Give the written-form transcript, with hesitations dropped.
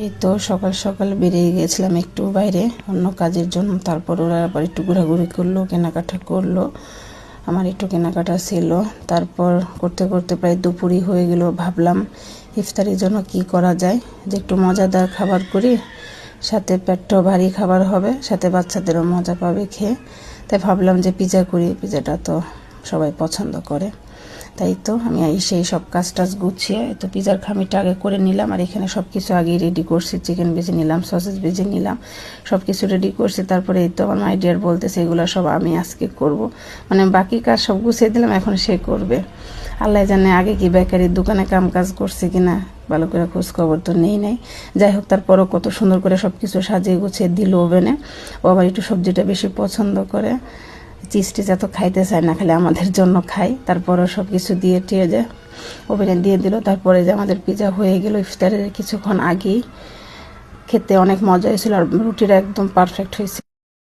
এই তো সকাল সকাল বেরিয়ে গিয়েছিলাম একটু বাইরে অন্য কাজের জন্য। তারপর ওরা আবার একটু ঘোরাঘুরি করলো, কেনাকাটা করলো, আমার একটু কেনাকাটা ছিল। তারপর করতে করতে প্রায় দুপুরই হয়ে গেল। ভাবলাম ইফতারির জন্য কি করা যায়, যে একটু মজাদার খাবার করি, সাথে পেটটাও ভারী খাবার হবে, সাথে বাচ্চাদেরও মজা পাবে খেয়ে। তাই ভাবলাম যে পিৎজা করি, পিৎজাটা তো সবাই পছন্দ করে। তাই তো আমি সেই সব কাজ টাজ গুছিয়ে তো পিৎজার খামিটা আগে করে নিলাম। আর এখানে সব কিছু আগেই রেডি করছি, চিকেন ভেজে নিলাম, সসেজ ভেজে নিলাম, সব কিছু রেডি করছি। তারপরে এই তো আমার মাই ডিয়ার বলতেছে এগুলো সব আমি আজকে করব, মানে বাকি কাজ সব গুছিয়ে দিলাম, এখন সে করবে। আল্লাহ জানে আগে কি বেকারির দোকানে কাম কাজ করছে কিনা, ভালো করে খোঁজ খবর তো নেই। যাই হোক, তারপরও কত সুন্দর করে সব কিছু সাজিয়ে গুছিয়ে দিল ওভেনে। ও আবার একটু সবজিটা বেশি পছন্দ করে, চিজ টিজ এত খাইতে চায় না, খালি আমাদের জন্য খাই। তারপরও সব কিছু দিয়ে টিয়ে যে ওভেনে দিয়ে দিল। তারপরে যে আমাদের পিৎজা হয়ে গেল ইফতারের কিছুক্ষণ আগেই। খেতে অনেক মজা হয়েছিল, আর রুটিটা একদম পারফেক্ট হয়েছে।